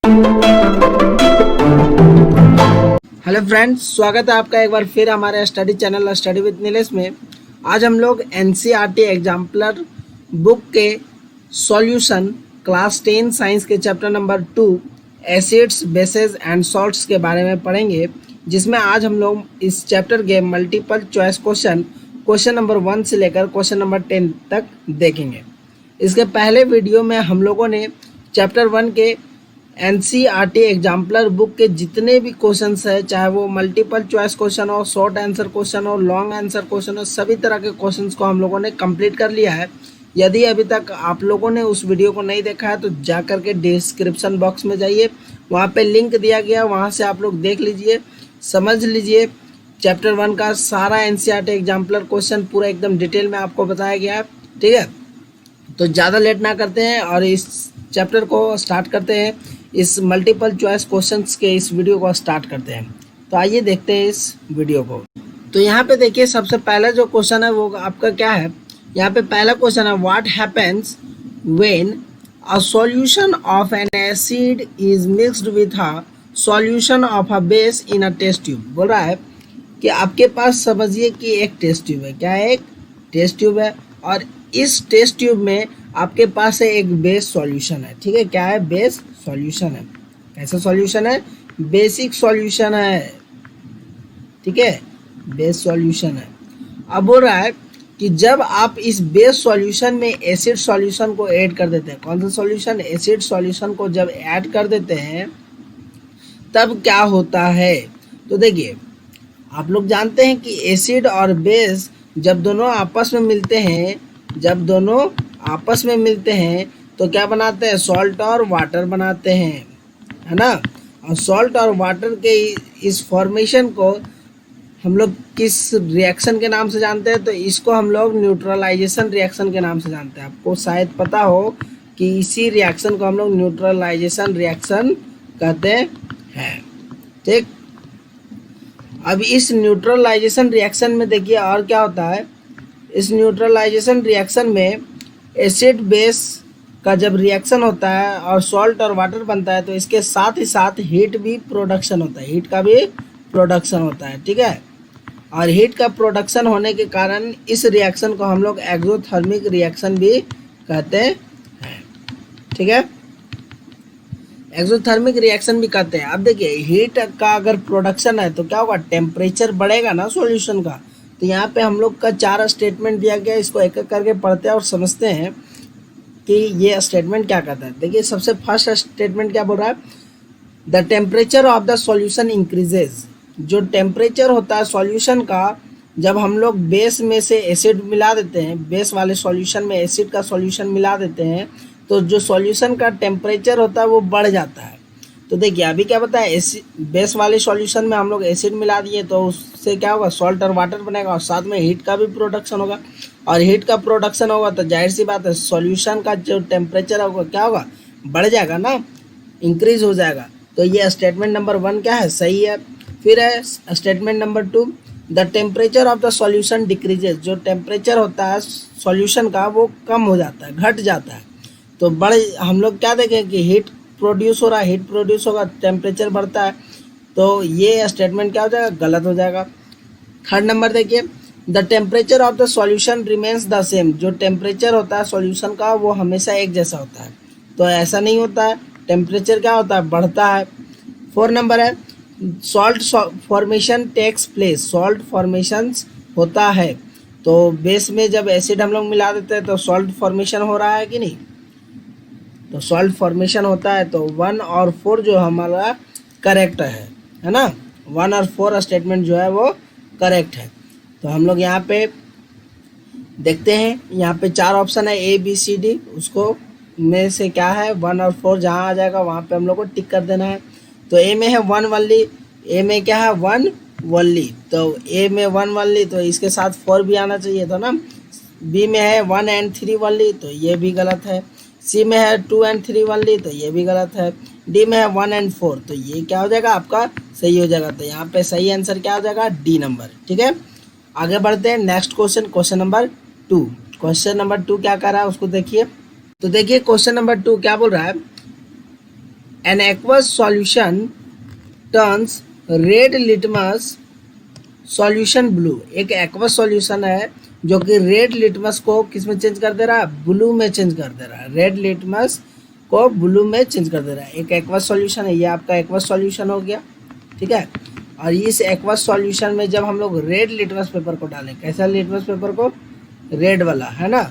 Hello friends, स्वागत है आपका एक बार फिर हमारे study channel study with Nilesh में। आज हम लोग एनसीईआरटी एग्जाम्पलर बुक के सॉल्यूशन क्लास 10 साइंस के chapter number 2 acids bases and salts के बारे में पढ़ेंगे, जिसमें आज हम लोग इस चैप्टर के मल्टीपल चॉइस क्वेश्चन नंबर 1 से लेकर क्वेश्चन नंबर 10 तक देखेंगे। इसके पहले वीडियो में हम लोगों ने चैप्टर 1 के एनसीईआरटी एग्जाम्पलर बुक के जितने भी क्वेश्चंस है, चाहे वो मल्टीपल चॉइस क्वेश्चन हो, शॉर्ट आंसर क्वेश्चन हो, लॉन्ग आंसर क्वेश्चन हो, सभी तरह के क्वेश्चंस को हम लोगों ने कंप्लीट कर लिया है। यदि अभी तक आप लोगों ने उस वीडियो को नहीं देखा है तो जा करके डिस्क्रिप्शन बॉक्स में जाइए, वहाँ पे लिंक दिया गया, वहाँ से आप लोग देख लीजिए, समझ लीजिए। चैप्टर 1 का सारा एनसीईआरटी एग्जाम्पलर क्वेश्चन पूरा एकदम डिटेल में आपको बताया गया है। ठीक है, तो ज़्यादा लेट ना करते हैं और इस चैप्टर को स्टार्ट करते हैं। इस मल्टीपल चॉइस क्वेश्चंस के इस वीडियो को स्टार्ट करते हैं। तो आइए देखते हैं इस वीडियो को। तो यहाँ पे देखिए, सबसे पहला जो क्वेश्चन है वो आपका क्या है। यहाँ पे पहला क्वेश्चन है, what happens when a solution of an acid is mixed with a solution of a base in a test tube. बोल रहा है कि आपके पास समझिए कि एक टेस्ट ट्यूब है। क्या है? एक टेस्ट ट्यूब है, और इस टेस्ट ट्यूब में आपके पास है एक बेस सॉल्यूशन है। ठीक है, क्या है? बेस सॉल्यूशन है। कैसा सॉल्यूशन है? बेसिक सॉल्यूशन है। ठीक है, बेस सॉल्यूशन है। अब बोल रहा है कि जब आप इस बेस सॉल्यूशन में एसिड सॉल्यूशन को ऐड कर देते हैं, कौन सा सॉल्यूशन? एसिड सॉल्यूशन को जब ऐड कर देते हैं तब क्या होता है। तो देखिए, आप लोग जानते हैं कि एसिड और बेस जब दोनों आपस में मिलते हैं तो क्या बनाते हैं? सॉल्ट और वाटर बनाते हैं, है ना। और सॉल्ट और वाटर के इस फॉर्मेशन को हम लोग किस रिएक्शन के नाम से जानते हैं? तो इसको हम लोग न्यूट्रलाइजेशन रिएक्शन के नाम से जानते हैं। आपको शायद पता हो कि इसी रिएक्शन को हम लोग न्यूट्रलाइजेशन रिएक्शन कहते हैं। ठीक, अब इस न्यूट्रलाइजेशन रिएक्शन में देखिए और क्या होता है। इस न्यूट्रलाइजेशन रिएक्शन में एसिड बेस का जब रिएक्शन होता है और सॉल्ट और वाटर बनता है तो इसके साथ ही साथ हीट भी प्रोडक्शन होता है, हीट का भी प्रोडक्शन होता है। ठीक है, और हीट का प्रोडक्शन होने के कारण इस रिएक्शन को हम लोग एक्सोथर्मिक रिएक्शन भी कहते हैं। ठीक है, एक्सोथर्मिक रिएक्शन भी कहते हैं। अब देखिए, हीट का अगर प्रोडक्शन है तो क्या होगा? टेम्परेचर बढ़ेगा ना सॉल्यूशन का। तो यहाँ पे हम लोग का 4 स्टेटमेंट दिया गया, इसको एक एक करके पढ़ते हैं और समझते हैं कि ये स्टेटमेंट क्या कहता है। देखिए, सबसे फर्स्ट स्टेटमेंट क्या बोल रहा है? The temperature of the solution increases. जो टेम्परेचर होता है सॉल्यूशन का, जब हम लोग बेस में से एसिड मिला देते हैं, बेस वाले सॉल्यूशन में एसिड का सॉल्यूशन मिला देते हैं, तो जो सॉल्यूशन का टेम्परेचर होता है वो बढ़ जाता है। तो देखिए, अभी क्या पता है, बेस वाले सॉल्यूशन में हम लोग एसिड मिला दिए तो उससे क्या होगा? सॉल्ट और वाटर बनेगा, और साथ में हीट का भी प्रोडक्शन होगा। और हीट का प्रोडक्शन होगा तो जाहिर सी बात है सॉल्यूशन का जो टेम्परेचर होगा क्या होगा? बढ़ जाएगा ना, इंक्रीज हो जाएगा। तो ये स्टेटमेंट नंबर 1 क्या है? सही है। फिर है statement number 2, the temperature of the solution decreases. जो टेम्परेचर होता है सॉल्यूशन का वो कम हो जाता है, घट जाता है। तो हम लोग क्या देखें कि हीट प्रोड्यूस हो रहा है, हीट प्रोड्यूस होगा, टेम्परेचर बढ़ता है। तो ये स्टेटमेंट क्या हो जाएगा? गलत हो जाएगा। थर्ड नंबर देखिए, the temperature of the solution remains the same. जो टेम्परेचर होता है सॉल्यूशन का वो हमेशा एक जैसा होता है। तो ऐसा नहीं होता है, टेम्परेचर क्या होता है? बढ़ता है। 4 नंबर है, salt formation takes place. Salt formation होता है, तो बेस में जब एसिड हम लोग मिला देते हैं तो सॉल्ट फॉर्मेशन हो रहा है कि नहीं? तो सॉल्ट फॉर्मेशन होता है। तो 1 और 4 जो हमारा करेक्ट है ना। 1 और 4 स्टेटमेंट जो है वो करेक्ट है। तो हम लोग यहाँ पे देखते हैं, यहाँ पे 4 ऑप्शन है A B C D, उसको में से क्या है 1 और 4 जहाँ आ जाएगा वहाँ पे हम लोग को टिक कर देना है। तो A में है 1 वनली, A में क्या है 1 वनली, तो A में 1 वनली तो इसके साथ 4 भी आना चाहिए था ना। B में है 1 and 3 वनली, तो ये भी गलत है। C में है 2 and 3 वनली, तो ये भी गलत है। D में है 1 and 4, तो ये क्या हो जाएगा? आपका सही हो जाएगा। तो यहाँ पे सही आंसर क्या हो जाएगा? D number. ठीक है, आगे बढ़ते हैं। Next question number 2। Question number 2 क्या कर रहा है उसको देखिए। तो देखिए, क्वेश्चन नंबर 2 क्या बोल रहा है? An aqueous solution turns red litmus solution blue. एक एक्वस सॉल्यूशन है जो कि रेड लिटमस को किस में चेंज कर दे रहा है, ब्लू में चेंज कर दे रहा है। रेड लिटमस को ब्लू में चेंज कर दे रहा है। एक एक्वस सॉल्यूशन है, ये आपका एक्वस सॉल्यूशन हो गया, ठीक है। और इस एक्वस सॉल्यूशन में जब हम लोग रेड लिटमस पेपर को डालें, कैसा लिटमस पेपर को, रेड वाला, है ना।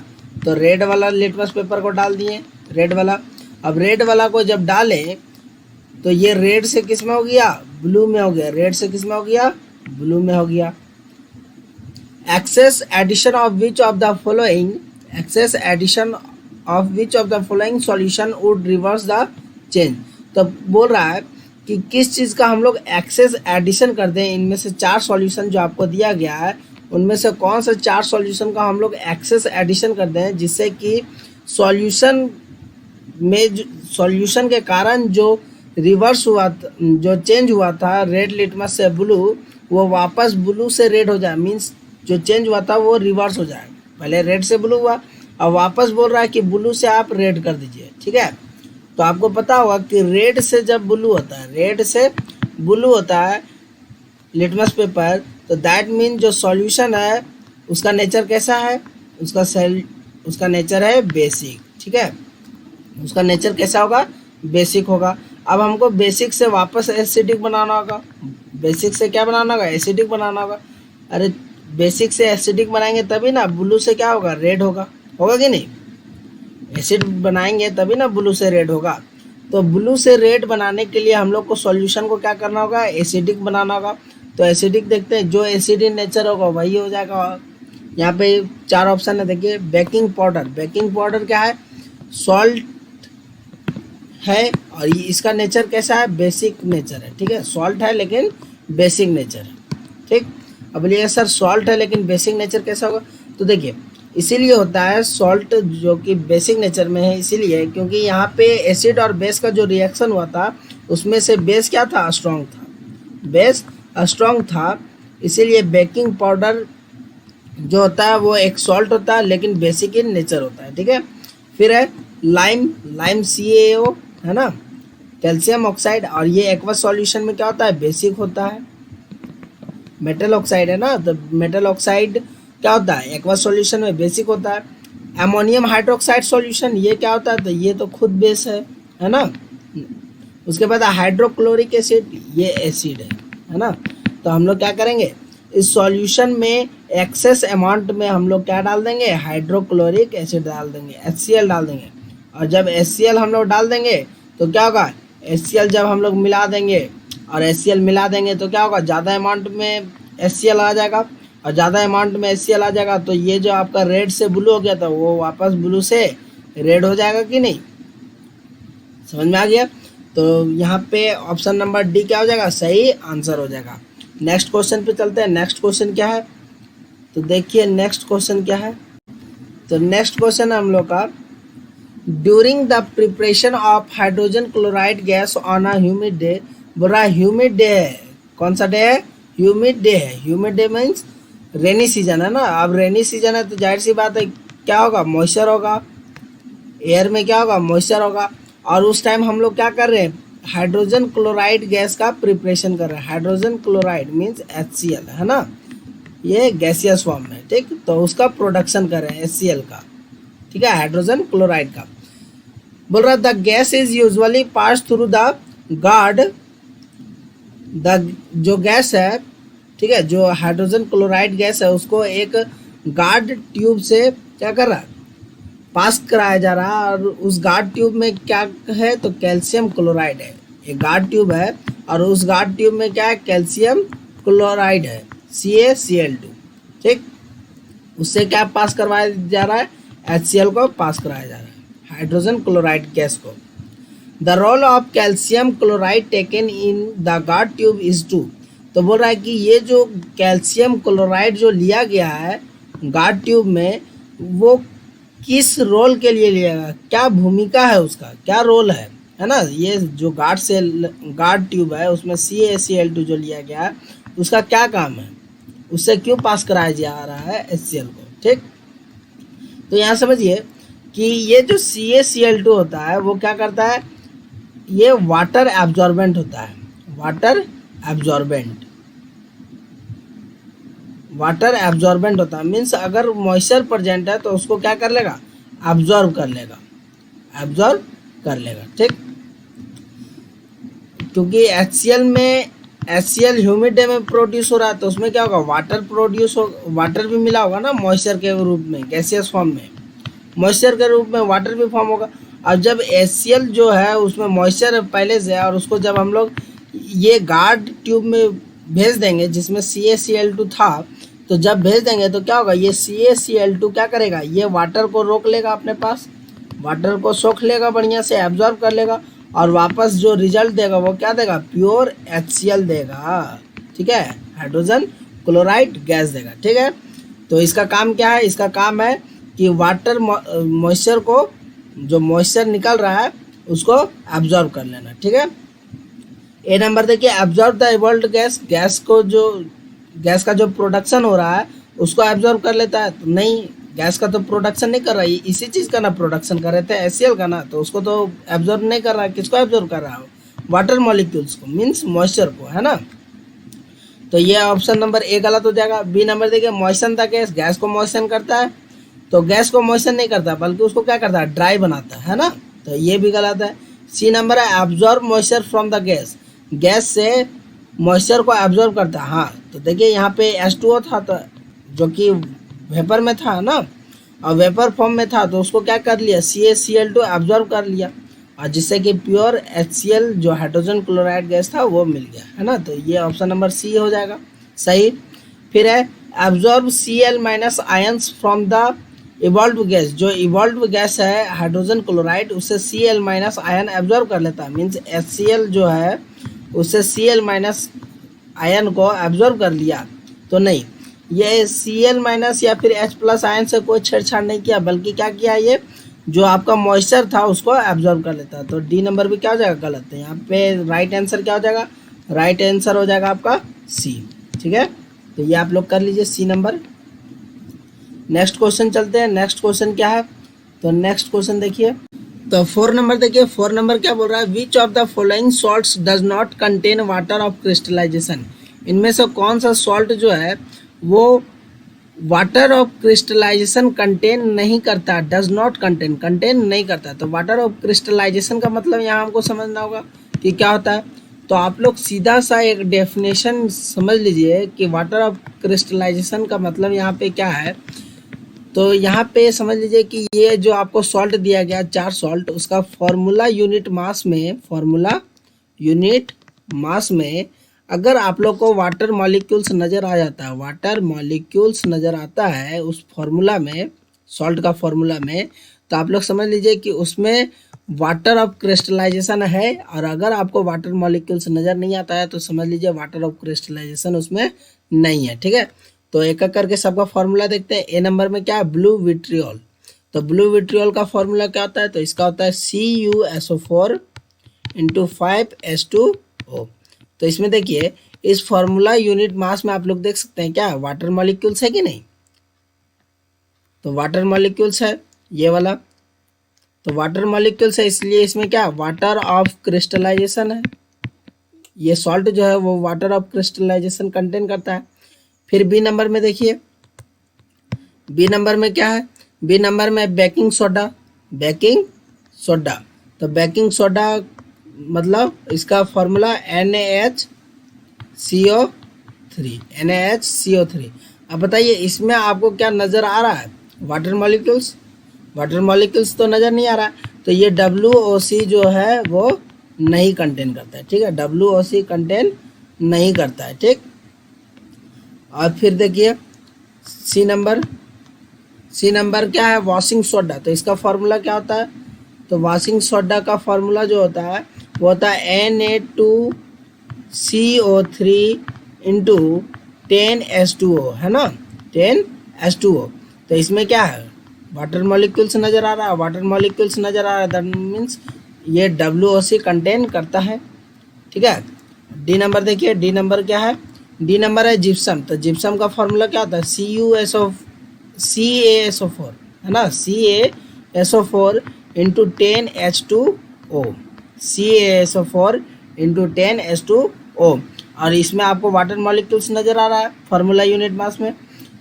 तो रेड वाला लिटमस पेपर को डाल दिए, रेड वाला। अब रेड वाला को जब डालें तो ये रेड से किस में हो गया, ब्लू में हो गया। रेड से किस में हो गया, ब्लू में हो गया। Excess addition of which of the following, excess addition of which of the following solution would reverse the change. तो बोल रहा है कि किस चीज़ का हम लोग एक्सेस एडिशन कर दें, इनमें से 4 सॉल्यूशन जो आपको दिया गया है उनमें से कौन सा 4 सॉल्यूशन का हम लोग एक्सेस एडिशन कर दें जिससे कि सॉल्यूशन में, सॉल्यूशन के कारण जो रिवर्स हुआ, जो चेंज हुआ था रेड लिटमस से ब्लू, वो वापस ब्लू से रेड हो जाए। मीन्स जो चेंज हुआ था वो रिवर्स हो जाए। पहले रेड से ब्लू हुआ, अब वापस बोल रहा है कि ब्लू से आप रेड कर दीजिए, ठीक है। तो आपको पता होगा कि रेड से जब ब्लू होता है, रेड से ब्लू होता है लिटमस पेपर, तो दैट मीन जो सॉल्यूशन है उसका नेचर कैसा है, उसका नेचर है बेसिक, ठीक है। उसका नेचर कैसा होगा, बेसिक होगा। अब हमको बेसिक से वापस एसिडिक बनाना होगा। बेसिक से क्या बनाना होगा, एसिडिक बनाना होगा। अरे बेसिक से एसिडिक बनाएंगे तभी ना ब्लू से क्या होगा, रेड होगा, होगा कि नहीं। एसिड बनाएंगे तभी ना ब्लू से रेड होगा। तो ब्लू से रेड बनाने के लिए हम लोग को सॉल्यूशन को क्या करना होगा, एसिडिक बनाना होगा। तो एसिडिक देखते हैं, जो एसिड इन नेचर होगा वही हो जाएगा। यहाँ पे 4 ऑप्शन है, देखिए। बेकिंग पाउडर, बेकिंग पाउडर क्या है, सॉल्ट है और इसका नेचर कैसा है, बेसिक नेचर है, ठीक है। सॉल्ट है लेकिन बेसिक नेचर है, ठीक। अब बोलिए सर सॉल्ट है लेकिन बेसिक नेचर कैसा होगा, तो देखिए इसीलिए होता है सॉल्ट जो कि बेसिक नेचर में है, इसीलिए क्योंकि यहाँ पे एसिड और बेस का जो रिएक्शन हुआ था उसमें से बेस क्या था, स्ट्रॉन्ग था, बेस स्ट्रॉन्ग था। इसीलिए बेकिंग पाउडर जो होता है वो एक सॉल्ट होता है लेकिन बेसिक इन नेचर होता है, ठीक है। फिर है लाइम, लाइम CaO, है ना, कैल्शियम ऑक्साइड। और ये एक्वस सॉल्यूशन में क्या होता है, बेसिक होता है। मेटल ऑक्साइड है ना, तो मेटल ऑक्साइड क्या होता है, एक्वस सॉल्यूशन में बेसिक होता है। अमोनियम हाइड्रोक्साइड सॉल्यूशन, ये क्या होता है, तो ये तो खुद बेस है ना। उसके बाद हाइड्रोक्लोरिक एसिड, ये एसिड है ना। तो हम लोग क्या करेंगे, इस सॉल्यूशन में एक्सेस अमाउंट में हम लोग क्या डाल देंगे, हाइड्रोक्लोरिक एसिड डाल देंगे, HCl डाल देंगे। और जब HCl हम लोग डाल देंगे तो क्या होगा, HCl जब हम लोग मिला देंगे और HCl मिला देंगे तो क्या होगा, ज़्यादा अमाउंट में HCl आ जाएगा। और ज़्यादा अमाउंट में HCl आ जाएगा तो ये जो आपका रेड से ब्लू हो गया था वो वापस ब्लू से रेड हो जाएगा कि नहीं, समझ में आ गया। तो यहाँ पे ऑप्शन नंबर डी क्या हो जाएगा, सही आंसर हो जाएगा। नेक्स्ट क्वेश्चन पे चलते हैं। नेक्स्ट क्वेश्चन क्या है, तो देखिए नेक्स्ट क्वेश्चन क्या है। तो नेक्स्ट क्वेश्चन है हम लोग का, during the preparation of hydrogen chloride gas on a humid day. बोल रहा है ह्यूमिड डे है, कौन सा डे है, ह्यूमिड डे है। Humid day means rainy season है ना। अब रेनी सीजन है तो जाहिर सी बात है क्या होगा, मॉइस्चर होगा, एयर में क्या होगा, मॉइस्चर होगा। और उस टाइम हम लोग क्या कर रहे हैं, हाइड्रोजन क्लोराइड गैस का प्रिपरेशन कर रहे हैं। हाइड्रोजन क्लोराइड मीन्स HCl, है ना, ये गैसियस फॉर्म में, ठीक। तो उसका प्रोडक्शन कर रहे हैं HCl का, ठीक है, हाइड्रोजन क्लोराइड का। बोल रहा the gas is usually pass through the guard, the जो गैस है, ठीक है, जो हाइड्रोजन क्लोराइड गैस है उसको एक गार्ड ट्यूब से क्या कर रहा है, पास कराया जा रहा है। और उस गार्ड ट्यूब में क्या है, तो कैल्शियम क्लोराइड है। एक गार्ड ट्यूब है और उस गार्ड ट्यूब में क्या है, कैल्शियम क्लोराइड है, CaCl2, ठीक। उससे क्या पास करवाया जा रहा है, HCl को पास कराया जा रहा है, हाइड्रोजन क्लोराइड गैस को। The role of calcium chloride taken in the guard tube is to. तो बोल रहा है कि ये जो कैल्शियम क्लोराइड जो लिया गया है गार्ड ट्यूब में, वो किस रोल के लिए लिया गया, क्या भूमिका है उसका, क्या रोल है ना। ये जो गार्ड ट्यूब है उसमें CaCl2 जो लिया गया है उसका क्या काम है, उससे क्यों पास कराया जा रहा है HCl को, ठीक। तो यहाँ समझिए कि ये जो CaCl2 होता है वो क्या करता है, ये वाटर एब्जॉर्बेंट होता है, वाटर एब्जॉर्बेंट, वाटर एब्जॉर्बेंट होता है। मीन्स अगर मॉइस्चर प्रेजेंट है तो उसको क्या कर लेगा, एब्जॉर्ब कर लेगा, एब्जॉर्ब कर लेगा, ठीक। क्योंकि HCl में, HCl ह्यूमिड में प्रोड्यूस हो रहा है तो उसमें क्या होगा, वाटर प्रोड्यूस हो, वाटर भी मिला होगा ना मॉइस्चर के रूप में, गैसियस फॉर्म में, मॉइस्चर के रूप में वाटर भी फॉर्म होगा। और जब HCl जो है उसमें मॉइस्चर पहले से है और उसको जब हम लोग ये गार्ड ट्यूब में भेज देंगे जिसमें CaCl2 था, तो जब भेज देंगे तो क्या होगा, ये CaCl2 क्या करेगा, ये वाटर को रोक लेगा अपने पास, वाटर को सोख लेगा, बढ़िया से एब्जॉर्ब कर लेगा और वापस जो रिजल्ट देगा वो क्या देगा, प्योर HCl देगा, ठीक है, हाइड्रोजन क्लोराइड गैस देगा, ठीक है। तो इसका काम क्या है, इसका काम है कि वाटर मॉइस्चर को, जो मॉइस्चर निकल रहा है उसको एब्जॉर्ब कर लेना, ठीक है। ए नंबर देखिए, absorb the evolved gas, gas को जो, गैस का जो प्रोडक्शन हो रहा है उसको एब्जॉर्ब कर लेता है, तो नहीं, गैस का तो प्रोडक्शन नहीं कर रहा है, इसी चीज़ का ना प्रोडक्शन कर रहे थे HCl का ना, तो उसको तो एब्जॉर्ब नहीं कर रहा है, किसको एब्जॉर्ब कर रहा है, वाटर मॉलिक्यूल्स को, मीन्स मॉइस्चर को, है ना। तो ये ऑप्शन नंबर ए गलत हो जाएगा। बी नंबर देखिए, मॉइस्चन द गैस, गैस को मॉइस्चन करता है, तो गैस को मॉइस्चन नहीं करता बल्कि उसको क्या करता है, ड्राई बनाता है ना, तो ये भी गलत है। सी नंबर है, absorb moisture from the gas, gas से मॉइस्चर को एब्जॉर्ब करता है। हाँ, तो देखिए यहाँ पे H2O था तो जो कि वेपर में था ना, और वेपर फॉर्म में था तो उसको क्या कर लिया, CaCl2 एब्जॉर्ब कर लिया और जिससे कि प्योर HCl जो हाइड्रोजन क्लोराइड गैस था वो मिल गया, है ना। तो ये ऑप्शन नंबर सी हो जाएगा सही। फिर है, absorb Cl minus ions from the evolve gas, जो इवॉल्व गैस है हाइड्रोजन क्लोराइड उससे Cl माइनस आयन एब्जॉर्ब कर लेता है, मीन्स HCl जो है उससे Cl माइनस आयन को एब्जॉर्ब कर लिया, तो नहीं, ये Cl माइनस या फिर H प्लस आयन से कोई छेड़छाड़ नहीं किया, बल्कि क्या किया, ये जो आपका मॉइस्चर था उसको एब्जॉर्ब कर लेता है। तो डी नंबर भी क्या हो जाएगा, गलत है। यहाँ पे राइट आंसर क्या हो जाएगा, राइट आंसर हो जाएगा आपका सी, ठीक है। तो ये आप लोग कर लीजिए सी नंबर। नेक्स्ट क्वेश्चन चलते हैं, नेक्स्ट क्वेश्चन क्या है, तो नेक्स्ट क्वेश्चन देखिए, तो 4 नंबर देखिए, 4 नंबर क्या बोल रहा है, which of the following salts does not contain water of crystallisation, इनमें से कौन सा सॉल्ट जो है वो वाटर ऑफ क्रिस्टलाइजेशन कंटेन नहीं करता, डज नॉट कंटेन, कंटेन नहीं करता। तो वाटर ऑफ क्रिस्टलाइजेशन का मतलब यहाँ हमको समझना होगा कि क्या होता है। तो आप लोग सीधा सा एक डेफिनेशन समझ लीजिए कि वाटर ऑफ क्रिस्टलाइजेशन का मतलब यहाँ पे क्या है। तो यहाँ पे समझ लीजिए कि ये जो आपको सॉल्ट दिया गया 4 सॉल्ट, उसका फॉर्मूला यूनिट मास में, फॉर्मूला यूनिट मास में अगर आप लोग को वाटर मॉलिक्यूल्स नज़र आ जाता है, वाटर मॉलिक्यूल्स नज़र आता है उस फॉर्मूला में, सॉल्ट का फॉर्मूला में, तो आप लोग समझ लीजिए कि उसमें वाटर ऑफ क्रिस्टलाइजेशन है। और अगर आपको वाटर मॉलिक्यूल्स नज़र नहीं आता है तो समझ लीजिए वाटर ऑफ क्रिस्टलाइजेशन उसमें नहीं है, ठीक है। तो एक एक करके सबका फॉर्मूला देखते हैं। ए नंबर में क्या है, ब्लू विट्रियोल। तो ब्लू विट्रियोल का फॉर्मूला क्या होता है, तो इसका होता है CuSO4 × 5H2O। तो इसमें देखिए इस फॉर्मूला यूनिट मास में आप लोग देख सकते हैं क्या वाटर मॉलिक्यूल्स है कि नहीं, तो वाटर मॉलिक्यूल्स है ये वाला, तो वाटर मॉलिक्यूल्स है इसलिए इसमें क्या वाटर ऑफ क्रिस्टलाइजेशन है, ये सॉल्ट जो है वो वाटर ऑफ क्रिस्टलाइजेशन कंटेन करता है। फिर बी नंबर में देखिए, बी नंबर में क्या है, बी नंबर में बेकिंग सोडा, बेकिंग सोडा। तो बेकिंग सोडा मतलब इसका फॉर्मूला NaHCO3, NaHCO3। अब बताइए इसमें आपको क्या नज़र आ रहा है, वाटर मॉलिक्यूल्स, वाटर मॉलिक्यूल्स तो नज़र नहीं आ रहा है, तो ये WOC जो है वो नहीं कंटेन करता है, ठीक है, WOC कंटेन नहीं करता है, ठीक। और फिर देखिए सी नंबर, सी नंबर क्या है, वॉशिंग सोडा। तो इसका फॉर्मूला क्या होता है, तो वॉशिंग सोडा का फॉर्मूला जो होता है वो होता है Na2CO3 × 10H2O, है ना, 10H2O। तो इसमें क्या है वाटर मॉलिक्यूल्स नज़र आ रहा है, वाटर मॉलिक्यूल्स नज़र आ रहा है, दैट मीन्स ये WOC कंटेन करता है, ठीक है। डी नंबर देखिए, डी नंबर क्या है, डी नंबर है जिप्सम। तो जिप्सम का फॉर्मूला क्या होता है, CaSO4, है ना, CaSO4 × 10H2O। CaSO4 into 10H2O। और इसमें आपको वाटर मॉलिक्यूल्स नज़र आ रहा है फार्मूला यूनिट मास में,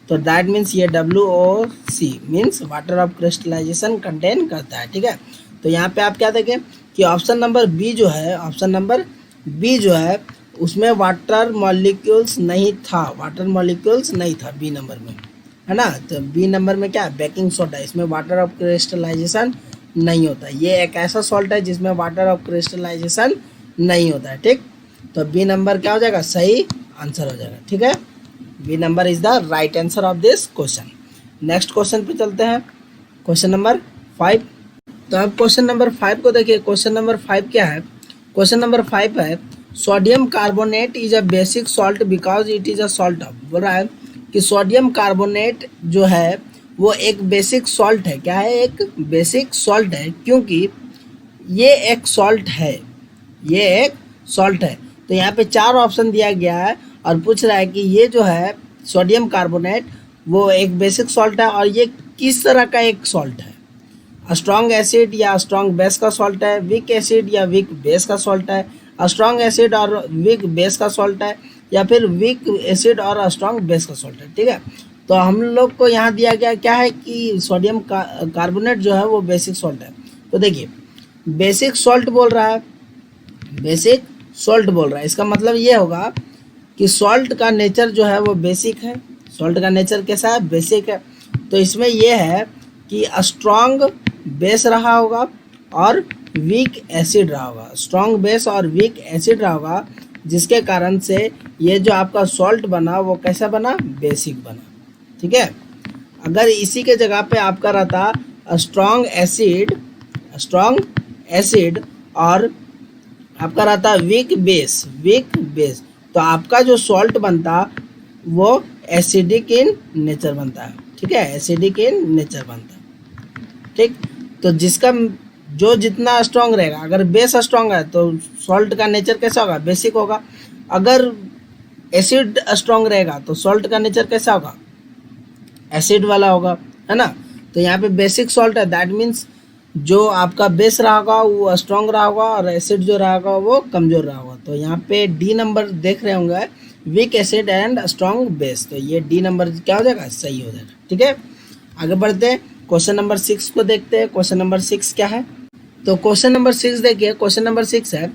तो दैट मीन्स ये WOC means water of crystallisation contain करता है। ठीक है, तो यहाँ पे आप क्या देखें कि ऑप्शन नंबर बी जो है, ऑप्शन नंबर बी जो है उसमें वाटर मॉलिक्यूल्स नहीं था, वाटर मॉलिक्यूल्स नहीं था बी नंबर में, है ना। तो बी नंबर में क्या है, बेकिंग सोडा, इसमें वाटर ऑफ क्रिस्टलाइजेशन नहीं होता। ये एक ऐसा सॉल्ट है जिसमें वाटर ऑफ क्रिस्टलाइजेशन नहीं होता है। ठीक, तो बी नंबर क्या हो जाएगा, सही आंसर हो जाएगा। ठीक है, B number is the right answer of this question. Next question पे चलते हैं, क्वेश्चन नंबर 5। तो अब क्वेश्चन नंबर 5 को देखिए। क्वेश्चन नंबर 5 क्या है, क्वेश्चन नंबर 5 है sodium carbonate is a basic salt because it is a salt of. बोल रहा है कि सोडियम कार्बोनेट जो है वो एक बेसिक सॉल्ट है। क्या है, एक बेसिक सॉल्ट है क्योंकि ये एक सॉल्ट है, ये एक सॉल्ट है। तो यहाँ पे 4 ऑप्शन दिया गया है और पूछ रहा है कि ये जो है सोडियम कार्बोनेट वो एक बेसिक सॉल्ट है और ये किस तरह का एक सॉल्ट है, स्ट्रॉन्ग एसिड या स्ट्रॉन्ग बेस का सॉल्ट है, वीक एसिड या वीक बेस का सॉल्ट है, स्ट्रॉन्ग एसिड और वीक बेस का सॉल्ट है, या फिर वीक एसिड और स्ट्रॉन्ग बेस का सॉल्ट है। ठीक है, तो हम लोग को यहाँ दिया गया क्या है कि सोडियम कार्बोनेट जो है वो बेसिक सॉल्ट है। तो देखिए बेसिक सॉल्ट बोल रहा है, बेसिक सॉल्ट बोल रहा है, इसका मतलब ये होगा कि सॉल्ट का नेचर जो है वो बेसिक है। सॉल्ट का नेचर कैसा है, बेसिक है। तो इसमें ये है कि स्ट्रॉन्ग बेस रहा होगा और वीक एसिड रहा होगा, स्ट्रॉन्ग बेस और वीक एसिड रहा होगा, जिसके कारण से ये जो आपका सॉल्ट बना वो कैसा बना, बेसिक बना। ठीक है, अगर इसी के जगह पे आपका रहता स्ट्रॉन्ग एसिड, स्ट्रॉन्ग एसिड और आपका रहता वीक बेस, वीक बेस, तो आपका जो सॉल्ट बनता वो एसिडिक इन नेचर बनता है। ठीक है, एसिडिक इन नेचर बनता है। ठीक, तो जिसका जो जितना स्ट्रॉन्ग रहेगा, अगर बेस स्ट्रॉन्ग है तो सॉल्ट का नेचर कैसा होगा, बेसिक होगा। अगर एसिड स्ट्रॉन्ग रहेगा तो सॉल्ट का नेचर कैसा होगा, एसिड वाला होगा, है ना। तो यहाँ पे बेसिक सॉल्ट है, दैट मीन्स जो आपका बेस रहा होगा वो स्ट्रॉन्ग रहा होगा और एसिड जो रहा होगा वो कमज़ोर रहा होगा। तो यहाँ पे डी नंबर देख रहे होंगे, weak acid and strong base, तो ये डी नंबर क्या हो जाएगा, सही हो जाएगा। ठीक है, आगे बढ़ते हैं, क्वेश्चन नंबर 6 को देखते हैं। क्वेश्चन नंबर 6 क्या है, तो क्वेश्चन नंबर 6 देखिए। क्वेश्चन नंबर 6 है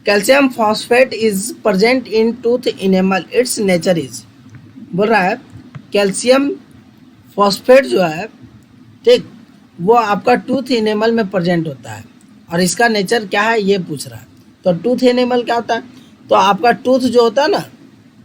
calcium phosphate is present in tooth enamel, it's nature is. बोल रहा है कैल्शियम फॉस्फेट जो है, ठीक, वो आपका टूथ इनेमल में प्रेजेंट होता है और इसका नेचर क्या है ये पूछ रहा है। तो टूथ इनेमल क्या होता है, तो आपका टूथ जो होता है ना,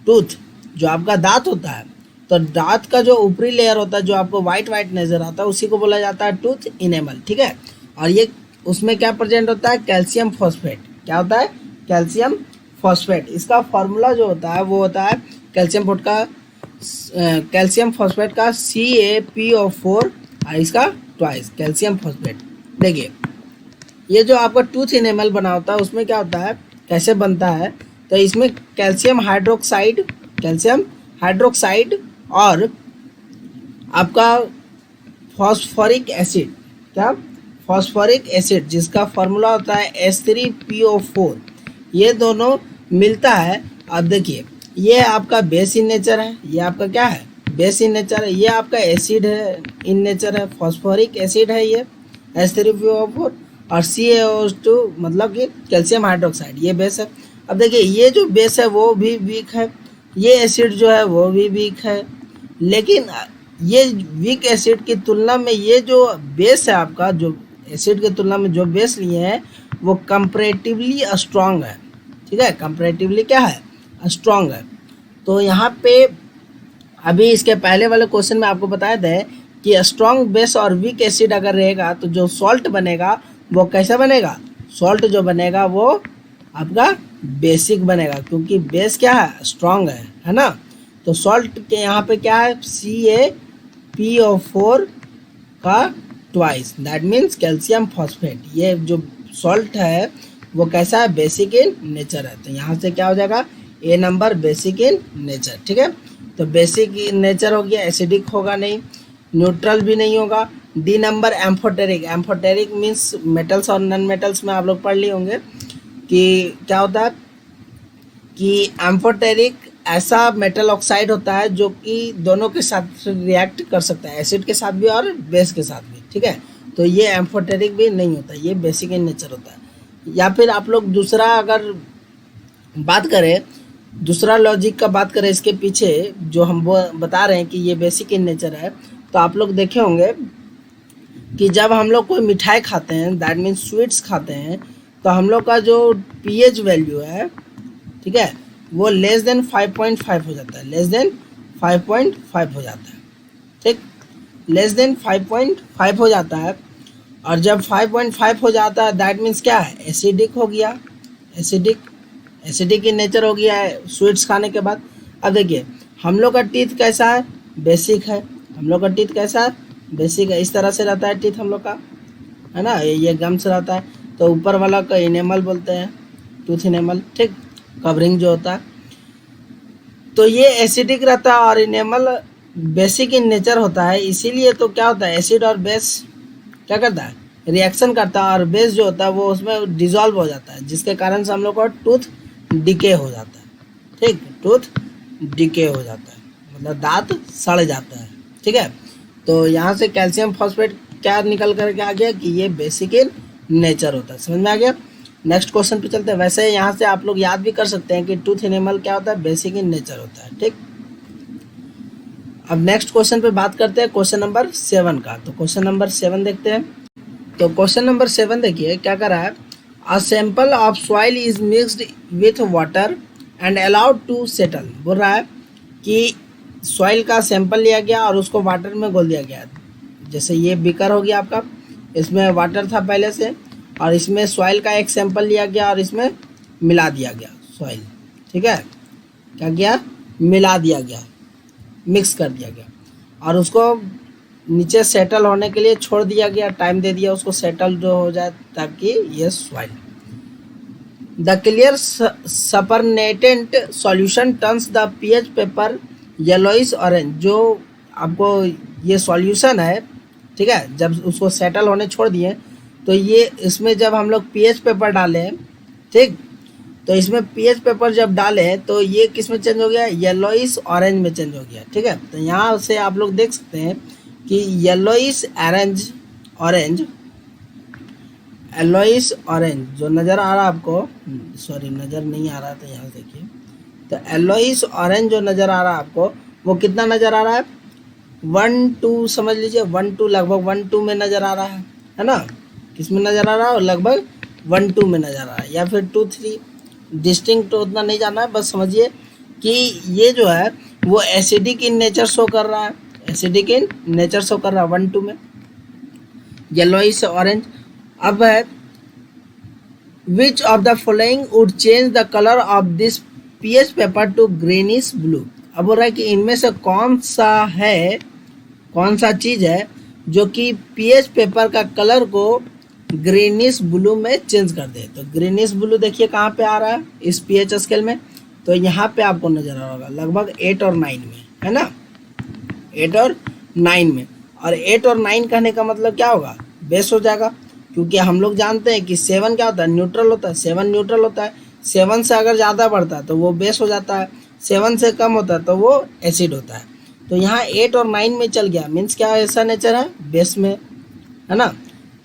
टूथ जो आपका दांत होता है, तो दांत का जो ऊपरी लेयर होता है जो आपको वाइट वाइट नज़र आता है उसी को बोला जाता है टूथ इनेमल। ठीक है, और ये उसमें क्या प्रेजेंट होता है, कैल्शियम फॉस्फेट। क्या होता है, कैल्शियम फॉस्फेट। इसका फॉर्मूला जो होता है वो होता है कैल्शियम फॉस्फेट का CaPO4 और इसका ट्वाइस कैल्शियम फॉस्फेट। देखिए ये जो आपका टूथ इनेमल बना होता है उसमें क्या होता है, कैसे बनता है, तो इसमें कैल्शियम हाइड्रोक्साइड और आपका फॉस्फोरिक एसिड, क्या, फॉस्फोरिक एसिड जिसका फॉर्मूला होता है H3PO4, ये दोनों मिलता है। अब देखिए ये आपका बेस इन नेचर है, ये आपका क्या है, बेस इन नेचर है, ये आपका एसिड है इन नेचर है, फॉस्फोरिक एसिड है ये H3PO4, और CaO2 मतलब कि कैल्शियम हाइड्रोक्साइड, ये बेस है। अब देखिए ये जो बेस है वो भी वीक है, ये एसिड जो है वो भी वीक है, लेकिन ये वीक एसिड की तुलना में ये जो बेस है आपका, जो एसिड की तुलना में जो बेस लिए हैं वो कंपैरेटिवली स्ट्रॉन्ग है। ठीक है, कंपैरेटिवली क्या है, स्ट्रॉन्ग है। तो यहाँ पे अभी इसके पहले वाले क्वेश्चन में आपको बताया था कि स्ट्रॉन्ग बेस और वीक एसिड अगर रहेगा तो जो सॉल्ट बनेगा वो कैसा बनेगा, सॉल्ट जो बनेगा वो आपका बेसिक बनेगा, क्योंकि बेस क्या है, स्ट्रॉन्ग है ना। तो सॉल्ट के यहाँ पे क्या है, CaPO4 का twice, that means calcium phosphate. ये जो सॉल्ट है वो कैसा है, बेसिक इन नेचर है। तो यहाँ से क्या हो जाएगा, ए नंबर बेसिक इन नेचर। ठीक है, तो बेसिक इन नेचर हो गया, एसिडिक होगा नहीं, न्यूट्रल भी नहीं होगा, D number amphoteric. Amphoteric means metals और नॉन मेटल्स में आप लोग पढ़ लिए होंगे कि क्या होता है कि एम्फोटेरिक ऐसा मेटल ऑक्साइड होता है जो कि दोनों के साथ रिएक्ट कर सकता है, एसिड के साथ भी और बेस के साथ भी, ठीक है। तो ये एम्फोटेरिक भी नहीं होता, ये बेसिक इन नेचर होता है। या फिर आप लोग दूसरा अगर बात करें, दूसरा लॉजिक का बात करें इसके पीछे जो हम वो बता रहे हैं कि ये बेसिक इन नेचर है, तो आप लोग देखे होंगे कि जब हम लोग कोई मिठाई खाते हैं, दैट मीन्स स्वीट्स खाते हैं, तो हम लोग का जो पीएच वैल्यू है, ठीक है, वो लेस देन 5.5 हो जाता है, लेस देन 5.5 हो जाता है, ठीक, लेस देन 5.5 हो जाता है। और जब 5.5 हो जाता है दैट मीन्स क्या है, एसिडिक हो गया, एसिडिक इन नेचर हो गया है स्वीट्स खाने के बाद। अब देखिए हम लोग का टीथ कैसा है, बेसिक है, हम लोग का टीथ कैसा है, बेसिक है, इस तरह से रहता है टीथ हम लोग का, है ना, ये गम्स रहता है, तो ऊपर वाला का इनेमल बोलते हैं, टूथ इनेमल, ठीक, कवरिंग जो होता है, तो ये एसिडिक रहता है और इनेमल बेसिक इन नेचर होता है। इसीलिए तो क्या होता है, एसिड और बेस क्या करता है, रिएक्शन करता है, और बेस जो होता है वो उसमें डिजॉल्व हो जाता है, जिसके कारण से हम लोग का टूथ डिके हो जाता है, ठीक, टूथ डिके हो जाता है, मतलब दांत सड़ जाता है, ठीक है। तो यहाँ से कैल्शियम फॉस्फेट क्या निकल करके आ गया कि ये बेसिक इन नेचर होता है, समझ में आ गया। नेक्स्ट क्वेश्चन पे चलते हैं। वैसे यहाँ से आप लोग याद भी कर सकते हैं कि टूथ एनिमल क्या होता है, बेसिक इन नेचर होता है, ठीक। अब नेक्स्ट क्वेश्चन पे बात करते हैं, क्वेश्चन नंबर 7 का। तो क्वेश्चन नंबर 7 देखते हैं। तो क्वेश्चन नंबर 7 देखिए क्या कर रहा है, a sample of soil is mixed with water and allowed to settle. बोल रहा है कि सॉइल का सैंपल लिया गया और उसको वाटर में घोल दिया गया। जैसे ये बीकर हो गया आपका, इसमें वाटर था पहले से, और इसमें सॉइल का एक सैंपल लिया गया और इसमें मिला दिया गया सॉइल, ठीक है, क्या किया, मिला दिया गया, मिक्स कर दिया गया, और उसको नीचे सेटल होने के लिए छोड़ दिया गया, टाइम दे दिया उसको सेटल जो हो जाए, ताकि ये soil. The clear supernatant solution turns the pH paper yellowish orange. जो आपको ये सॉल्यूशन है, ठीक है, जब उसको सेटल होने छोड़ दिए तो ये इसमें जब हम लोग पीएच पेपर डाले, ठीक, तो इसमें पीएच पेपर जब डाले तो ये किस में चेंज हो गया, येलोइश ऑरेंज में चेंज हो गया, ठीक है। तो यहाँ से आप लोग देख सकते हैं कि येलोइश ऑरेंज येलोइश ऑरेंज जो नज़र आ रहा है आपको, सॉरी नज़र नहीं आ रहा था, यहाँ देखिए, तो येलोइश ऑरेंज जो नज़र आ रहा है आपको वो कितना नज़र आ रहा है, 1-2 समझ लीजिए, 1-2 लगभग 1-2 में नज़र आ रहा है ना, किस में नज़र आ रहा है, लगभग 1-2 में नज़र आ रहा है, या फिर 2-3, डिस्टिंक्ट तो उतना नहीं जाना है, बस समझिए कि ये जो है वो एसिडिक इन नेचर शो कर रहा है, एसिडिक इन नेचर शो कर रहा है 1-2 में, येलोइश ऑरेंज। अब है which of the following would change the colour of this pH paper two greenish blue. अब बोल रहा है कि इनमें से कौन सा चीज़ है जो कि पीएच पेपर का कलर को ग्रीनिश ब्लू में चेंज कर दे। तो ग्रीनिश ब्लू देखिए कहाँ पे आ रहा है इस पीएच स्केल में, तो यहाँ पे आपको नजर आ रहा होगा लगभग 8 और 9 में, है ना, 8 और 9 में। और 8 और 9 कहने का मतलब क्या होगा, बेस हो जाएगा, क्योंकि हम लोग जानते हैं कि 7 क्या होता है, न्यूट्रल होता है, 7 न्यूट्रल होता है, 7 से अगर ज़्यादा बढ़ता है तो वो बेस हो जाता है, 7 से कम होता है तो वो एसिड होता है। तो यहाँ 8 और 9 में चल गया, मीन्स क्या ऐसा नेचर है, बेस में, है ना।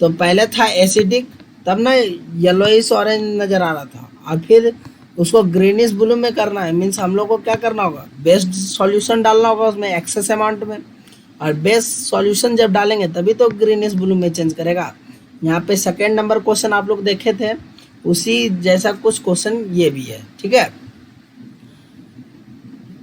तो पहले था एसिडिक, तब ना येलोइश ऑरेंज नज़र आ रहा था, और फिर उसको ग्रीनिश ब्लू में करना है, मीन्स हम लोग को क्या करना होगा, बेस्ड सॉल्यूशन डालना होगा उसमें एक्सेस अमाउंट में, और बेस सॉल्यूशन जब डालेंगे तभी तो ग्रीनिश ब्लू में चेंज करेगा। यहाँ पे सेकेंड नंबर क्वेश्चन आप लोग देखे थे, उसी जैसा कुछ क्वेश्चन ये भी है, ठीक है।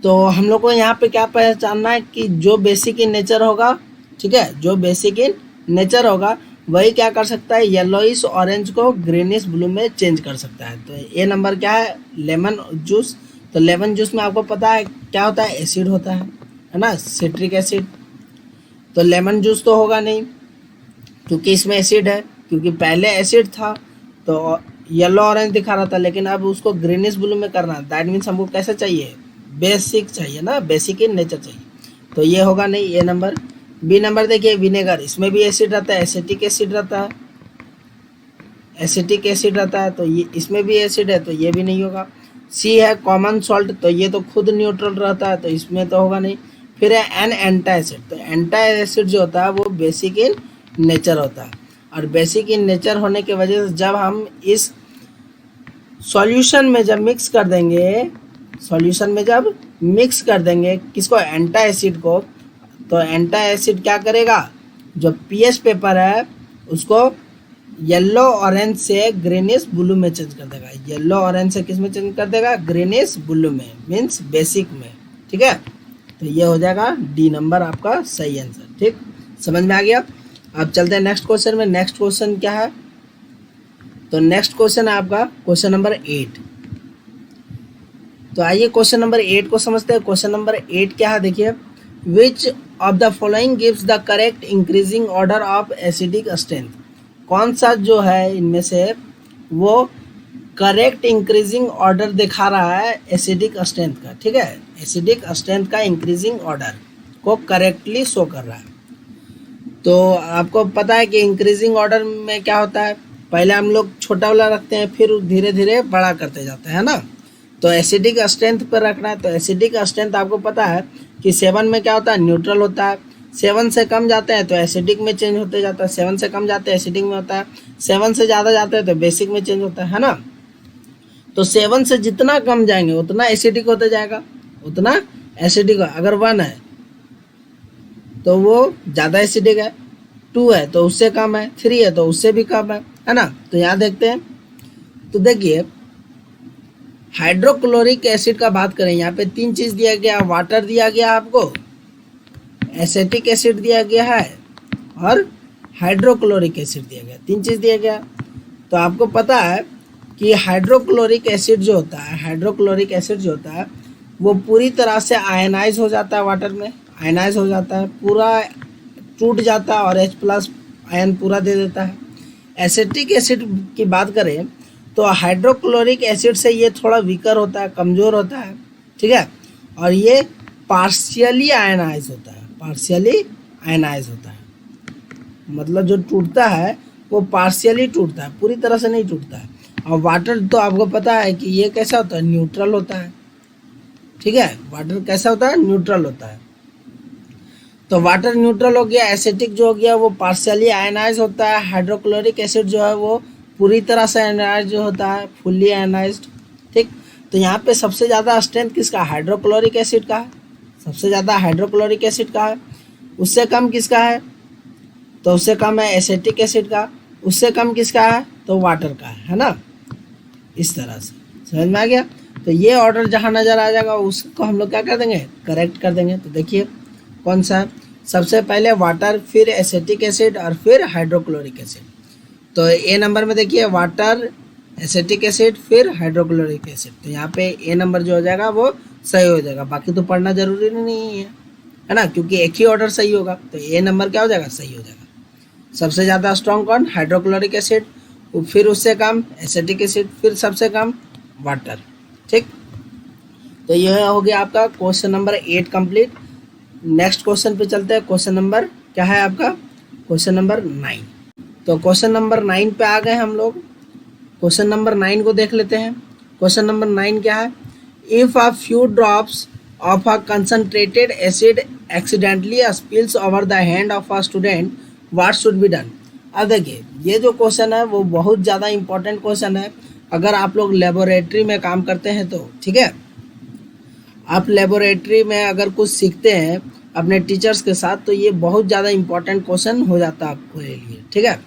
तो हम लोग को यहाँ पे क्या पहचानना है कि जो बेसिक इन नेचर होगा, ठीक है, जो बेसिक इन नेचर होगा वही क्या कर सकता है, येलोइश ऑरेंज को ग्रीनिश ब्लू में चेंज कर सकता है। तो ये नंबर क्या है, लेमन जूस। तो लेमन जूस में आपको पता है क्या होता है, एसिड होता है ना, सिट्रिक एसिड। तो लेमन जूस तो होगा नहीं क्योंकि इसमें एसिड है, क्योंकि पहले एसिड था तो येलो ऑरेंज दिखा रहा था, लेकिन अब उसको ग्रीनिश ब्लू में करना है, दैट मीन्स हमको कैसा चाहिए, बेसिक चाहिए ना, बेसिक इन नेचर चाहिए, तो ये होगा नहीं ये नंबर। बी नंबर देखिए विनेगर, इसमें भी एसिड रहता है, एसिटिक एसिड रहता है, एसिटिक एसिड रहता है, तो ये इसमें भी एसिड है तो ये भी नहीं होगा। सी है कॉमन सॉल्ट, तो ये तो खुद न्यूट्रल रहता है तो इसमें तो होगा नहीं। फिर है एन एंटा एसिड, तो एंटा एसिड जो होता है वो बेसिक इन नेचर होता है, और बेसिक इन नेचर होने की वजह से जब हम इस सॉल्यूशन में जब मिक्स कर देंगे, सॉल्यूशन में जब मिक्स कर देंगे किसको, एंटा एसिड को, तो एंटा एसिड क्या करेगा, जो पीएच पेपर है उसको येलो ऑरेंज से ग्रीनिश ब्लू में चेंज कर देगा। येलो ऑरेंज से किस में चेंज कर देगा, ग्रीनिश ब्लू में, मीन्स बेसिक में। ठीक है, तो ये हो जाएगा डी नंबर आपका सही आंसर। ठीक, समझ में आ गया। अब चलते हैं नेक्स्ट क्वेश्चन में। नेक्स्ट क्वेश्चन क्या है, तो नेक्स्ट क्वेश्चन है आपका क्वेश्चन नंबर 8। तो आइए क्वेश्चन नंबर 8 को समझते हैं। क्वेश्चन नंबर 8 क्या है, देखिए, विच of the following gives the correct increasing order of acidic strength, कौन सा जो है इनमें से वो करेक्ट इंक्रीजिंग ऑर्डर दिखा रहा है एसिडिक स्ट्रेंथ का। ठीक है, एसिडिक स्ट्रेंथ का इंक्रीजिंग ऑर्डर को करेक्टली शो कर रहा है। तो आपको पता है कि इंक्रीजिंग ऑर्डर में क्या होता है, पहले हम लोग छोटा वाला रखते हैं फिर धीरे धीरे बड़ा करते जाते हैं ना। तो एसिडिक स्ट्रेंथ पर रखना है, तो एसिडिक स्ट्रेंथ आपको पता है कि 7 में क्या होता है, न्यूट्रल होता है। 7 से कम जाते हैं तो एसिडिक में चेंज होते जाता है, 7 से कम जाते हैं एसिडिक में होता है, 7 से ज़्यादा जाते हैं तो बेसिक में चेंज होता है ना। तो 7 से जितना कम जाएंगे उतना एसिडिक होते जाएगा, उतना एसिडिक। अगर 1 है तो वो ज़्यादा एसिडिक है, 2 है तो उससे कम है, 3 है तो उससे भी कम है ना। तो यहाँ देखते हैं, तो देखिए हाइड्रोक्लोरिक एसिड का बात करें, यहाँ पे 3 चीज़ दिया गया, वाटर दिया गया आपको, एसिटिक एसिड दिया गया है और हाइड्रोक्लोरिक एसिड दिया गया, 3 चीज़ दिया गया। तो आपको पता है कि हाइड्रोक्लोरिक एसिड जो होता है, हाइड्रोक्लोरिक एसिड जो होता है वो पूरी तरह से आयनाइज हो जाता है, वाटर में आयनाइज हो जाता है, पूरा टूट जाता है और H+ आयन पूरा दे देता है। एसिटिक एसिड की बात करें तो हाइड्रोक्लोरिक एसिड से ये थोड़ा वीकर होता है, कमज़ोर होता है। ठीक है, और ये पार्शियली आयनाइज होता है, पार्शियली आयनाइज होता है, मतलब जो टूटता है वो पार्शियली टूटता है, पूरी तरह से नहीं टूटता है। और वाटर तो आपको पता है कि ये कैसा होता है, न्यूट्रल होता है। ठीक है, वाटर कैसा होता है, न्यूट्रल होता है। तो वाटर न्यूट्रल हो गया, एसिटिक जो हो गया वो पार्शियली आयनाइज होता है, हाइड्रोक्लोरिक एसिड जो है वो पूरी तरह से आयनाइज होता है, फुल्ली आयनाइज्ड। ठीक, तो यहाँ पे सबसे ज़्यादा स्ट्रेंथ किसका, हाइड्रोक्लोरिक एसिड का है, सबसे ज़्यादा हाइड्रोक्लोरिक एसिड का है। उससे कम किसका है, तो उससे कम है एसिटिक एसिड का। उससे कम किसका है, तो वाटर का है ना। इस तरह से समझ में आ गया। तो ये ऑर्डर जहाँ नज़र आ जाएगा उसको हम लोग क्या कर देंगे, करेक्ट कर देंगे। तो देखिए कौन सा, सबसे पहले वाटर, फिर एसिटिक एसिड और फिर हाइड्रोक्लोरिक एसिड। तो ए नंबर में देखिए वाटर, एसिटिक एसिड, फिर हाइड्रोक्लोरिक एसिड। तो यहाँ पे ए नंबर जो हो जाएगा वो सही हो जाएगा, बाकी तो पढ़ना जरूरी नहीं है ना, क्योंकि एक ही ऑर्डर सही होगा। तो ए नंबर क्या हो जाएगा, सही हो जाएगा। सबसे ज़्यादा स्ट्रॉन्ग कौन, हाइड्रोक्लोरिक एसिड, फिर उससे कम एसिटिक एसिड, फिर सबसे कम वाटर। ठीक, तो यह हो गया आपका question number 8 complete. Next question पे चलते हैं। क्वेश्चन नंबर क्या है आपका, क्वेश्चन नंबर 9। तो क्वेश्चन नंबर 9 पे आ गए हम लोग। क्वेश्चन नंबर 9 को देख लेते हैं। क्वेश्चन नंबर 9 क्या है, if a few drops of a concentrated acid accidentally spills over the hand of a student, what should be done. अब देखिए ये जो क्वेश्चन है वो बहुत ज़्यादा इंपॉर्टेंट क्वेश्चन है अगर आप लोग लेबोरेटरी में काम करते हैं तो। ठीक है, आप लेबोरेटरी में अगर कुछ सीखते हैं अपने टीचर्स के साथ तो ये बहुत ज़्यादा इंपॉर्टेंट क्वेश्चन हो जाता है आपके लिए। ठीक है,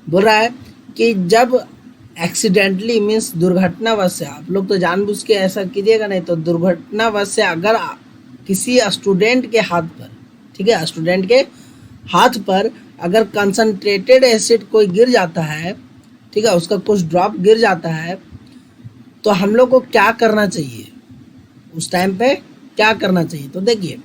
बोल रहा है कि जब एक्सीडेंटली मीन्स दुर्घटनावश से, आप लोग तो जानबूझ के ऐसा कीजिएगा नहीं, तो दुर्घटनावश से अगर किसी स्टूडेंट के हाथ पर, ठीक है, स्टूडेंट के हाथ पर अगर कंसनट्रेटेड एसिड कोई गिर जाता है, ठीक है, उसका कुछ ड्रॉप गिर जाता है, तो हम लोग को क्या करना चाहिए, उस टाइम पे क्या करना चाहिए। तो देखिए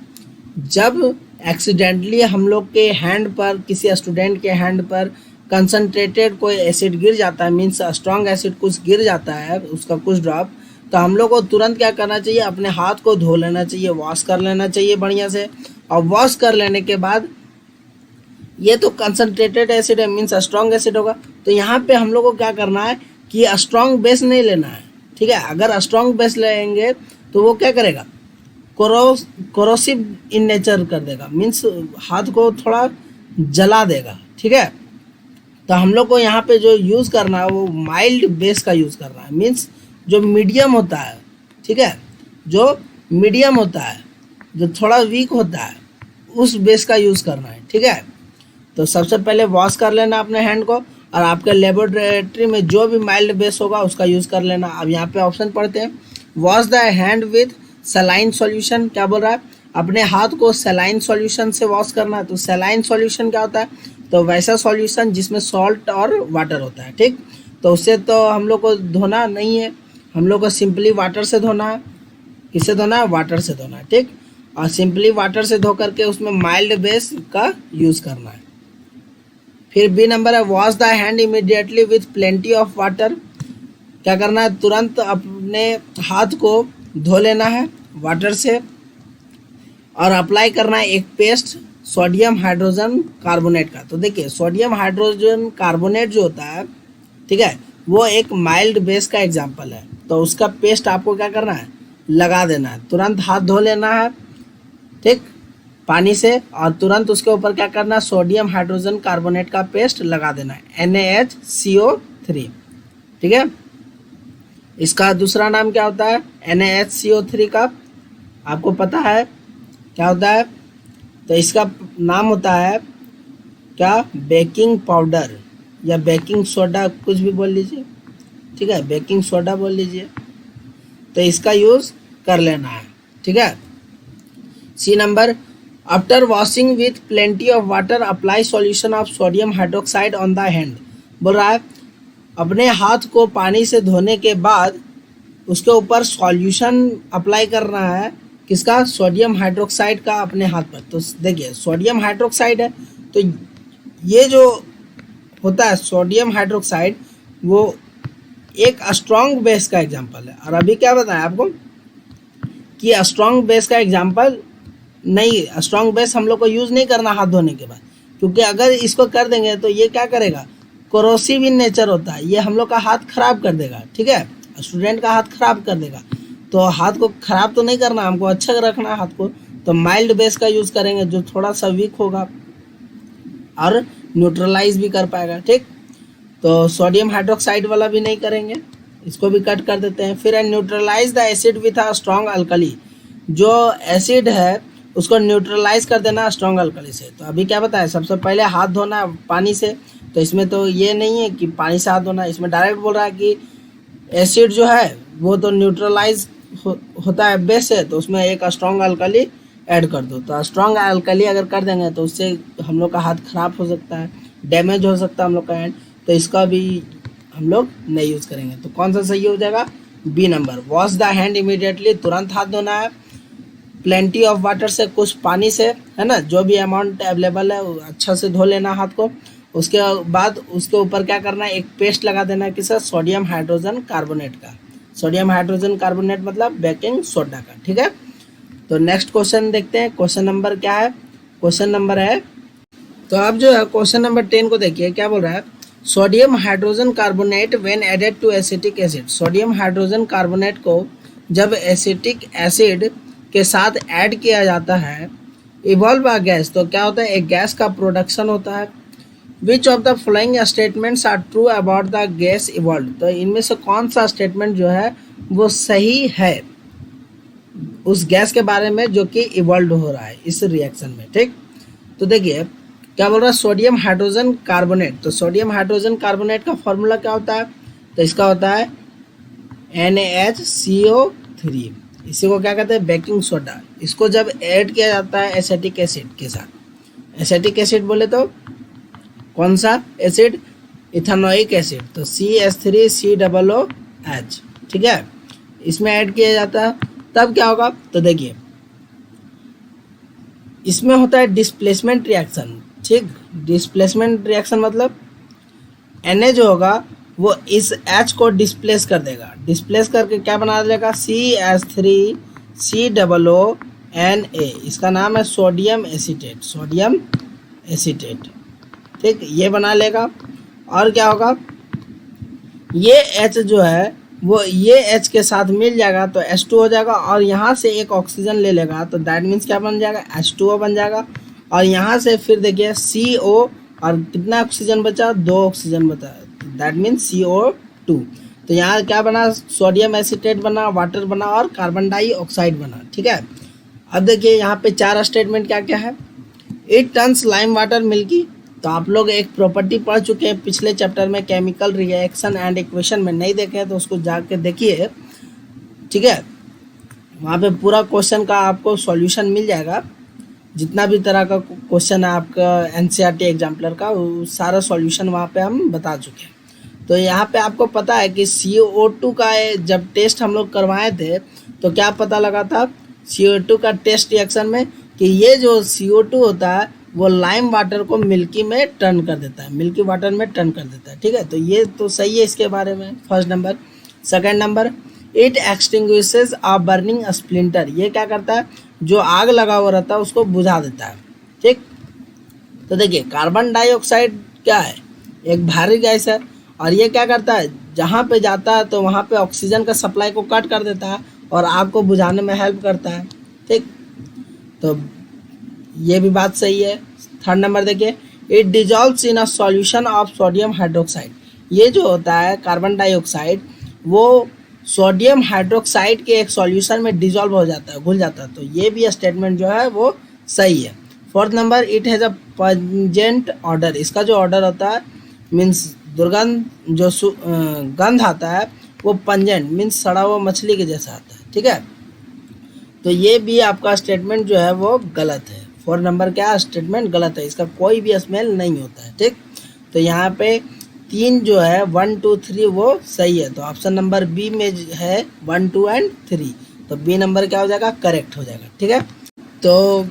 जब एक्सीडेंटली हम लोग के हैंड पर, किसी स्टूडेंट के हैंड पर कंसनट्रेटेड कोई एसिड गिर जाता है, मीन्स स्ट्रॉन्ग एसिड कुछ गिर जाता है, उसका कुछ ड्रॉप, तो हम लोग को तुरंत क्या करना चाहिए, अपने हाथ को धो लेना चाहिए, वॉश कर लेना चाहिए बढ़िया से, और वॉश कर लेने के बाद ये तो कंसनट्रेटेड एसिड है, मीन्स स्ट्रॉन्ग एसिड होगा। तो यहाँ पे हम लोग को क्या करना है कि स्ट्रॉन्ग बेस नहीं लेना है, ठीक है। अगर स्ट्रॉन्ग बेस लेंगे तो वो क्या करेगा, कोरोसिव इन नेचर कर देगा, मीन्स हाथ को थोड़ा जला देगा, ठीक है। तो हम लोग को यहाँ पे जो यूज़ करना है वो माइल्ड बेस का यूज़ करना है, मीन्स जो मीडियम होता है, ठीक है, जो मीडियम होता है, जो थोड़ा वीक होता है, उस बेस का यूज़ करना है, ठीक है। तो सबसे पहले वॉश कर लेना अपने हैंड को, और आपके लेबोरेटरी में जो भी माइल्ड बेस होगा उसका यूज़ कर लेना। अब यहाँ पे ऑप्शन पढ़ते हैं, wash the hand with saline solution. क्या बोल रहा है, अपने हाथ को सलाइन सॉल्यूशन से वॉश करना है। तो सलाइन सॉल्यूशन क्या होता है, तो वैसा सॉल्यूशन जिसमें सॉल्ट और वाटर होता है, ठीक। तो उससे तो हम लोग को धोना नहीं है, हम लोग को सिंपली वाटर से धोना है। किससे धोना है, वाटर से धोना है, ठीक। और सिंपली वाटर से धो करके उसमें माइल्ड बेस का यूज़ करना है। फिर बी नंबर है, wash the hand immediately with plenty of water. क्या करना है, तुरंत अपने हाथ को धो लेना है वाटर से, और अप्लाई करना है एक पेस्ट सोडियम हाइड्रोजन कार्बोनेट का। तो देखिए सोडियम हाइड्रोजन कार्बोनेट जो होता है, ठीक है, वो एक माइल्ड बेस का एग्जाम्पल है। तो उसका पेस्ट आपको क्या करना है, लगा देना है, तुरंत हाथ धो लेना है, ठीक, पानी से, और तुरंत उसके ऊपर क्या करना है, सोडियम हाइड्रोजन कार्बोनेट का पेस्ट लगा देना है, NaHCO3, ठीक है। इसका दूसरा नाम क्या होता है, NaHCO3 का आपको पता है क्या होता है, तो इसका नाम होता है क्या, बेकिंग पाउडर या बेकिंग सोडा, कुछ भी बोल लीजिए, ठीक है, बेकिंग सोडा बोल लीजिए। तो इसका यूज़ कर लेना है, ठीक है। C number, after washing with plenty of water apply solution of sodium hydroxide on the hand. बोल रहा है अपने हाथ को पानी से धोने के बाद उसके ऊपर सॉल्यूशन अप्लाई करना है, किसका, सोडियम हाइड्रोक्साइड का, अपने हाथ पर। तो देखिए सोडियम हाइड्रोक्साइड है, तो ये जो होता है सोडियम हाइड्रोक्साइड वो एक स्ट्रॉन्ग बेस का एग्जांपल है। और अभी क्या बताया आपको कि स्ट्रॉन्ग बेस का एग्जांपल नहीं, स्ट्रॉन्ग बेस हम लोग को यूज़ नहीं करना हाथ धोने के बाद, क्योंकि अगर इसको कर देंगे तो ये क्या करेगा, कोरोसिव इन नेचर होता है, ये हम लोग का हाथ खराब कर देगा, ठीक है, स्टूडेंट का हाथ खराब कर देगा। तो हाथ को खराब तो नहीं करना, हमको अच्छा रखना है हाथ को। तो माइल्ड बेस का यूज़ करेंगे जो थोड़ा सा वीक होगा और न्यूट्रलाइज भी कर पाएगा, ठीक। तो सोडियम हाइड्रोक्साइड वाला भी नहीं करेंगे, इसको भी कट कर देते हैं। फिर neutralise the acid with a strong alkali, जो एसिड है उसको न्यूट्रलाइज कर देना स्ट्रॉन्ग अल्कली से। तो अभी क्या बताया, सबसे पहले हाथ धोना पानी से, तो इसमें तो ये नहीं है कि पानी से हाथ धोना, इसमें डायरेक्ट बोल रहा है कि एसिड जो है वो तो न्यूट्रलाइज होता है बेस से, तो उसमें एक स्ट्रॉन्ग अल्कली ऐड कर दो। तो स्ट्रॉन्ग अल्कली अगर कर देंगे तो उससे हम लोग का हाथ खराब हो सकता है, डैमेज हो सकता है हम लोग का हैंड, तो इसका भी हम लोग नहीं यूज़ करेंगे। तो कौन सा सही हो जाएगा, B number, wash the hand immediately, तुरंत हाथ धोना है, प्लेंटी ऑफ वाटर से, कुछ पानी से, है ना, जो भी अमाउंट अवेलेबल है अच्छा से धो लेना हाथ को। उसके बाद उसके ऊपर क्या करना है, एक पेस्ट लगा देना है, किसका, सोडियम हाइड्रोजन कार्बोनेट का। सोडियम हाइड्रोजन कार्बोनेट मतलब बेकिंग सोडा का, ठीक है। तो नेक्स्ट क्वेश्चन देखते हैं, क्वेश्चन नंबर क्या है, क्वेश्चन नंबर है, तो आप जो है क्वेश्चन नंबर 10 को देखिए, क्या बोल रहा है, sodium hydrogen carbonate when added to acetic acid. Sodium hydrogen carbonate को जब एसिटिक एसिड के साथ ऐड किया जाता है, इवॉल्व अ गैस, तो क्या होता है, एक गैस का प्रोडक्शन होता है। Which of the following statements are true about the gas evolve, तो इनमें से कौन सा स्टेटमेंट जो है वो सही है उस गैस के बारे में जो कि इवॉल्व हो रहा है इस रिएक्शन में, ठीक। तो देखिए क्या बोल रहा है, सोडियम हाइड्रोजन कार्बोनेट, तो सोडियम हाइड्रोजन कार्बोनेट का फॉर्मूला क्या होता है, तो इसका होता है NaHCO3, इसी को क्या कहते हैं, बेकिंग सोडा। इसको जब ऐड किया जाता है एसिटिक एसिड के साथ, एसिटिक एसिड बोले तो कौन सा एसिड, इथेनोइक एसिड, तो CH3COOH, ठीक है, इसमें ऐड किया जाता है, तब क्या होगा, तो देखिए इसमें होता है डिस्प्लेसमेंट रिएक्शन, ठीक। डिस्प्लेसमेंट रिएक्शन मतलब Na जो होगा वो इस H को डिस्प्लेस कर देगा, डिस्प्लेस करके क्या बना देगा, CH3COOH Na, इसका नाम है सोडियम एसीटेट, सोडियम एसीटेट। ठीक, ये बना लेगा। और क्या होगा, ये H जो है वो ये H के साथ मिल जाएगा तो H2 हो जाएगा, और यहाँ से एक ऑक्सीजन ले लेगा तो दैट मीन्स क्या बन जाएगा, H2O बन जाएगा। और यहाँ से फिर देखिए CO, और कितना ऑक्सीजन बचा, 2 ऑक्सीजन बचा, दैट मीन्स CO2। तो यहाँ क्या बना, सोडियम एसीटेट बना, वाटर बना और कार्बन डाइऑक्साइड बना। ठीक है, अब देखिए यहाँ पे 4 स्टेटमेंट क्या क्या है। It turns lime water milky, तो आप लोग एक प्रॉपर्टी पढ़ चुके हैं पिछले चैप्टर में, केमिकल रिएक्शन एंड इक्वेशन में, नहीं देखे हैं तो उसको जाके देखिए। ठीक है, वहाँ पे पूरा क्वेश्चन का आपको सॉल्यूशन मिल जाएगा, जितना भी तरह का क्वेश्चन है आपका NCERT एग्जाम्पलर का, वो सारा सॉल्यूशन वहाँ पे हम बता चुके हैं। तो यहाँ पे आपको पता है कि CO2 का जब टेस्ट हम लोग करवाए थे तो क्या पता लगा था CO2 का टेस्ट रिएक्शन में, कि ये जो CO2 होता है वो लाइम वाटर को मिल्की में टर्न कर देता है, मिल्की वाटर में टर्न कर देता है। ठीक है, तो ये तो सही है इसके बारे में, first number. Second number, it extinguishes a burning splinter, ये क्या करता है, जो आग लगा हुआ रहता है उसको बुझा देता है। ठीक, तो देखिए कार्बन डाइऑक्साइड क्या है, एक भारी गैस है, और ये क्या करता है, जहाँ पे जाता है तो वहाँ पे ऑक्सीजन का सप्लाई को कट कर देता है और आग को बुझाने में हेल्प करता है। ठीक, तो ये भी बात सही है। थर्ड नंबर देखिए, it dissolves in a solution of sodium hydroxide, ये जो होता है कार्बन डाइऑक्साइड वो सोडियम हाइड्रोक्साइड के एक सॉल्यूशन में डिजॉल्व हो जाता है, घुल जाता है, तो ये भी स्टेटमेंट जो है वो सही है। Fourth number, it has a pungent order, इसका जो ऑर्डर होता है मीन्स दुर्गंध, जो गंध आता है वो पंजेंट मीन्स सड़ा हुआ मछली के जैसा आता है। ठीक है, तो ये भी आपका स्टेटमेंट जो है वो गलत है। 4 नंबर क्या स्टेटमेंट गलत है, इसका कोई भी स्मेल नहीं होता है। ठीक, तो यहाँ पे 3 जो है 1 2 3 वो सही है, तो ऑप्शन नंबर बी में है 1 2 एंड 3, तो बी नंबर क्या हो जाएगा, करेक्ट हो जाएगा। ठीक है, तो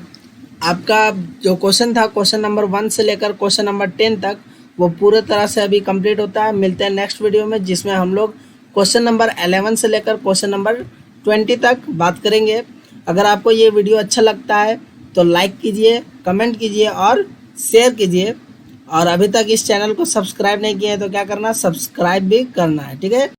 आपका जो क्वेश्चन था क्वेश्चन नंबर 1 से लेकर क्वेश्चन नंबर 10 तक वो पूरे तरह से अभी कंप्लीट होता है। मिलते हैं नेक्स्ट वीडियो में, जिसमें हम लोग क्वेश्चन नंबर 11 से लेकर क्वेश्चन नंबर 20 तक बात करेंगे। अगर आपको ये वीडियो अच्छा लगता है तो लाइक कीजिए, कमेंट कीजिए और शेयर कीजिए, और अभी तक इस चैनल को सब्सक्राइब नहीं किया है तो क्या करना, सब्सक्राइब भी करना है। ठीक है।